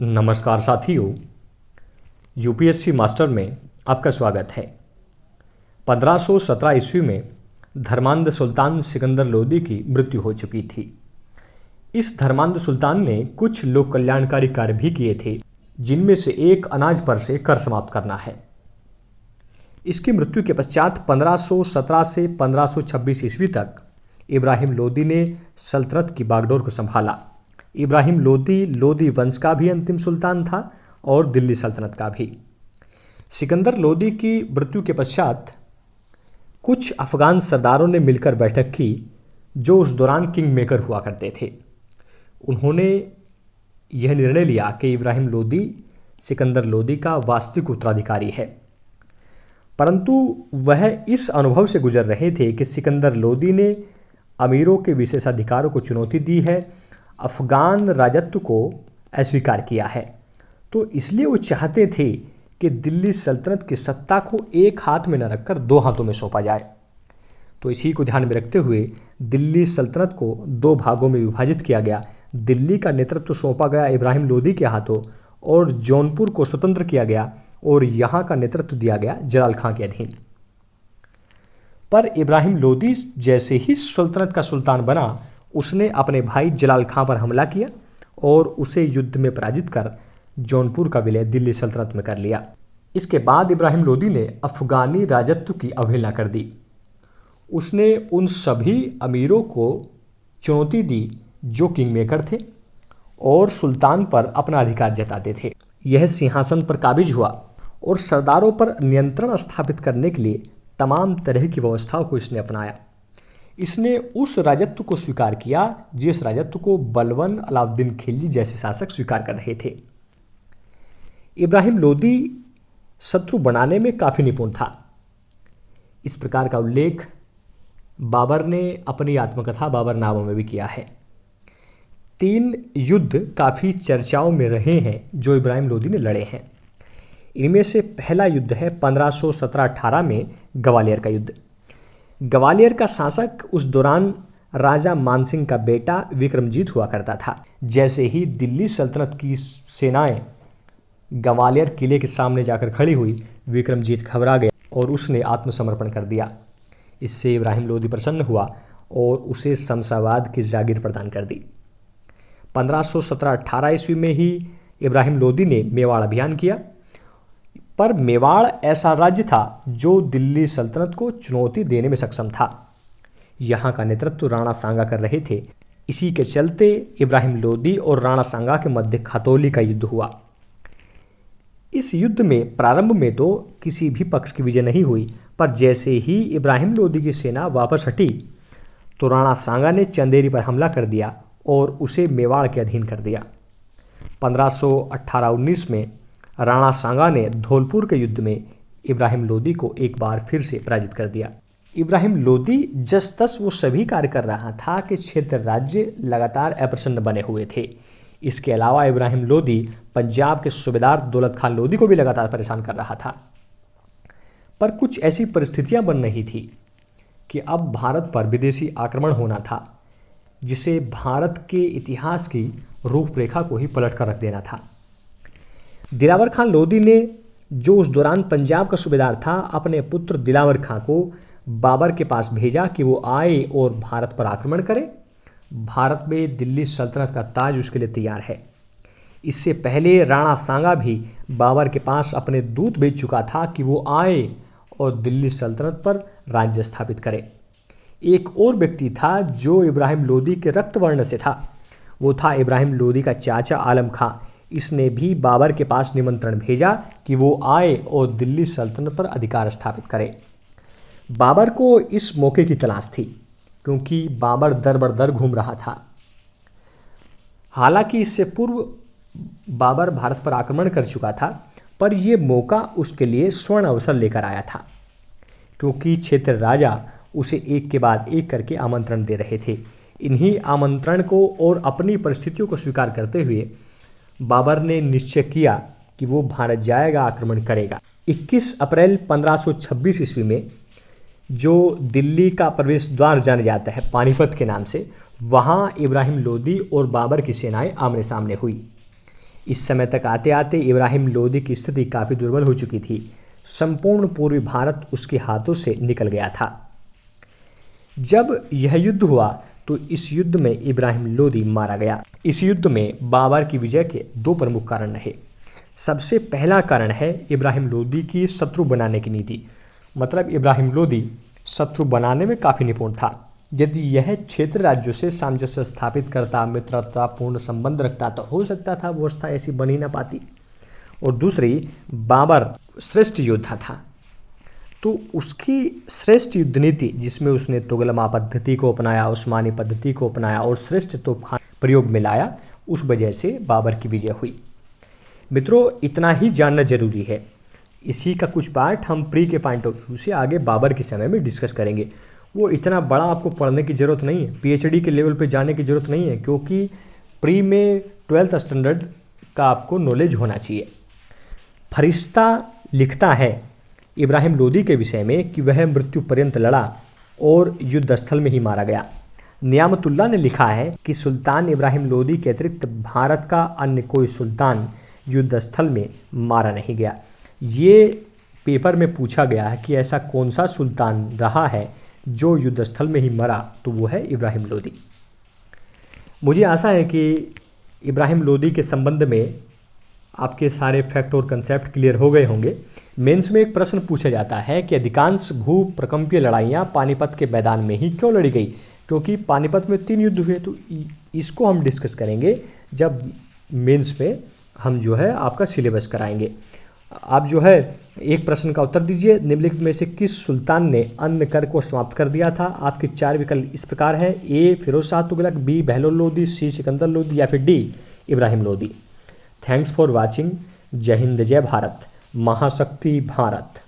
नमस्कार साथियों, UPSC master में आपका स्वागत है। 1517 ईस्वी में धर्मांध सुल्तान सिकंदर लोदी की मृत्यु हो चुकी थी। इस धर्मांध सुल्तान ने कुछ लोक कल्याणकारी कार्य भी किए थे, जिनमें से एक अनाज पर से कर समाप्त करना है। इसकी मृत्यु के पश्चात 1517 से 1526 ईस्वी तक इब्राहिम लोदी ने सल्तनत की बागडोर को संभाला। इब्राहिम लोदी लोदी वंश का भी अंतिम सुल्तान था और दिल्ली सल्तनत का भी। सिकंदर लोदी की मृत्यु के पश्चात कुछ अफगान सरदारों ने मिलकर बैठक की, जो उस दौरान किंग मेकर हुआ करते थे। उन्होंने यह निर्णय लिया कि इब्राहिम लोदी सिकंदर लोदी का वास्तविक उत्तराधिकारी है, परंतु वह इस अनुभव से गुजर रहे थे कि सिकंदर लोदी ने अमीरों के विशेषाधिकारों को चुनौती दी है, अफगान राजत्व को अस्वीकार किया है। तो इसलिए वो चाहते थे कि दिल्ली सल्तनत की सत्ता को एक हाथ में न रखकर दो हाथों में सौंपा जाए। तो इसी को ध्यान में रखते हुए दिल्ली सल्तनत को दो भागों में विभाजित किया गया। दिल्ली का नेतृत्व सौंपा गया इब्राहिम लोदी के हाथों और जौनपुर को स्वतंत्र किया गया और यहाँ का नेतृत्व दिया गया जलाल खां के अधीन। पर इब्राहिम लोदी जैसे ही सल्तनत का सुल्तान बना, उसने अपने भाई जलाल खां पर हमला किया और उसे युद्ध में पराजित कर जौनपुर का विलय दिल्ली सल्तनत में कर लिया। इसके बाद इब्राहिम लोदी ने अफगानी राजत्व की अवहेलना कर दी। उसने उन सभी अमीरों को चुनौती दी जो किंग मेकर थे और सुल्तान पर अपना अधिकार जताते थे। यह सिंहासन पर काबिज हुआ और सरदारों पर नियंत्रण स्थापित करने के लिए तमाम तरह की व्यवस्थाओं को इसने अपनाया। इसने उस राजत्व को स्वीकार किया जिस राजत्व को बलवन अलाउद्दीन खिलजी जैसे शासक स्वीकार कर रहे थे। इब्राहिम लोदी शत्रु बनाने में काफ़ी निपुण था। इस प्रकार का उल्लेख बाबर ने अपनी आत्मकथा बाबरनामा में भी किया है। 3 युद्ध काफ़ी चर्चाओं में रहे हैं जो इब्राहिम लोदी ने लड़े हैं। इनमें से पहला युद्ध है 1517-18 में ग्वालियर का युद्ध। ग्वालियर का शासक उस दौरान राजा मानसिंह का बेटा विक्रमजीत हुआ करता था। जैसे ही दिल्ली सल्तनत की सेनाएं ग्वालियर किले के सामने जाकर खड़ी हुई, विक्रमजीत घबरा गया और उसने आत्मसमर्पण कर दिया। इससे इब्राहिम लोदी प्रसन्न हुआ और उसे शमशाबाद की जागीर प्रदान कर दी। 1517-18 ईस्वी में ही इब्राहिम लोदी ने मेवाड़ अभियान किया, पर मेवाड़ ऐसा राज्य था जो दिल्ली सल्तनत को चुनौती देने में सक्षम था। यहाँ का नेतृत्व राणा सांगा कर रहे थे। इसी के चलते इब्राहिम लोदी और राणा सांगा के मध्य खतौली का युद्ध हुआ। इस युद्ध में प्रारंभ में तो किसी भी पक्ष की विजय नहीं हुई, पर जैसे ही इब्राहिम लोदी की सेना वापस हटी तो राणा सांगा ने चंदेरी पर हमला कर दिया और उसे मेवाड़ के अधीन कर दिया। 1518-19 में राणा सांगा ने धौलपुर के युद्ध में इब्राहिम लोदी को एक बार फिर से पराजित कर दिया। इब्राहिम लोदी जस तस वो सभी कार्य कर रहा था कि क्षेत्र राज्य लगातार अप्रसन्न बने हुए थे। इसके अलावा इब्राहिम लोदी पंजाब के सूबेदार दौलत खान लोदी को भी लगातार परेशान कर रहा था। पर कुछ ऐसी परिस्थितियां बन रही थी कि अब भारत पर विदेशी आक्रमण होना था, जिसे भारत के इतिहास की रूपरेखा को ही पलट कर रख देना था। दिलावर खान लोदी ने, जो उस दौरान पंजाब का सूबेदार था, अपने पुत्र दिलावर खां को बाबर के पास भेजा कि वो आए और भारत पर आक्रमण करे। भारत में दिल्ली सल्तनत का ताज उसके लिए तैयार है। इससे पहले राणा सांगा भी बाबर के पास अपने दूत भेज चुका था कि वो आए और दिल्ली सल्तनत पर राज्य स्थापित करे। एक और व्यक्ति था जो इब्राहिम लोदी के रक्त वर्ण से था। वो था इब्राहिम लोदी का चाचा आलम खां। इसने भी बाबर के पास निमंत्रण भेजा कि वो आए और दिल्ली सल्तनत पर अधिकार स्थापित करे। बाबर को इस मौके की तलाश थी, क्योंकि बाबर दर बर दर घूम रहा था। हालांकि इससे पूर्व बाबर भारत पर आक्रमण कर चुका था, पर यह मौका उसके लिए स्वर्ण अवसर लेकर आया था, क्योंकि क्षेत्र राजा उसे एक के बाद एक करके आमंत्रण दे रहे थे। इन्हीं आमंत्रण को और अपनी परिस्थितियों को स्वीकार करते हुए बाबर ने निश्चय किया कि वो भारत जाएगा, आक्रमण करेगा। 21 अप्रैल 1526 ईस्वी में जो दिल्ली का प्रवेश द्वार जाना जाता है पानीपत के नाम से, वहाँ इब्राहिम लोदी और बाबर की सेनाएं आमने सामने हुई। इस समय तक आते आते इब्राहिम लोदी की स्थिति काफ़ी दुर्बल हो चुकी थी। संपूर्ण पूर्वी भारत उसके हाथों से निकल गया था। जब यह युद्ध हुआ तो इस युद्ध में इब्राहिम लोदी मारा गया। इस युद्ध में बाबर की विजय के दो प्रमुख कारण रहे। सबसे पहला कारण है इब्राहिम लोदी की शत्रु बनाने की नीति। मतलब इब्राहिम लोदी शत्रु बनाने में काफ़ी निपुण था। यदि यह क्षेत्र राज्यों से सामंजस्य स्थापित करता, मित्रतापूर्ण संबंध रखता तो हो सकता था व्यवस्था ऐसी बन ही ना पाती। और दूसरी, बाबर श्रेष्ठ योद्धा था, तो उसकी श्रेष्ठ युद्ध नीति जिसमें उसने तुगलमा पद्धति को अपनाया, उस्मानी पद्धति को अपनाया और श्रेष्ठ तोपखाना प्रयोग में लाया, उस वजह से बाबर की विजय हुई। मित्रों, इतना ही जानना जरूरी है। इसी का कुछ पार्ट हम प्री के पॉइंट ऑफ व्यू से आगे बाबर के समय में डिस्कस करेंगे। वो इतना बड़ा आपको पढ़ने की ज़रूरत नहीं है, पीएचडी के लेवल पे जाने की ज़रूरत नहीं है, क्योंकि प्री में 12th स्टैंडर्ड का आपको नॉलेज होना चाहिए। फरिश्ता लिखता है इब्राहिम लोदी के विषय में कि वह मृत्यु पर्यंत लड़ा और युद्ध स्थल में ही मारा गया। नियामतुल्लाह ने लिखा है कि सुल्तान इब्राहिम लोदी के अतिरिक्त भारत का अन्य कोई सुल्तान युद्ध स्थल में मारा नहीं गया। ये पेपर में पूछा गया है कि ऐसा कौन सा सुल्तान रहा है जो युद्ध स्थल में ही मरा, तो वो है इब्राहिम लोदी। मुझे आशा है कि इब्राहिम लोदी के संबंध में आपके सारे फैक्ट और कंसेप्ट क्लियर हो गए होंगे। मेंस में एक प्रश्न पूछा जाता है कि अधिकांश भू प्रकंपीय लड़ाइयाँ पानीपत के मैदान में ही क्यों लड़ी गई, क्योंकि पानीपत में 3 युद्ध हुए। तो इसको हम डिस्कस करेंगे जब मेंस में हम जो है आपका सिलेबस कराएंगे। आप जो है एक प्रश्न का उत्तर दीजिए, निम्नलिखित में से किस सुल्तान ने अन्न कर को समाप्त कर दिया था। आपके 4 विकल्प इस प्रकार है: ए फिरोज शाह तुगलक, बी बहलोल लोदी, सी सिकंदर लोदी या फिर D Ibrahim Lodi. Thanks for watching. जय हिंद, जय भारत, महाशक्ति भारत।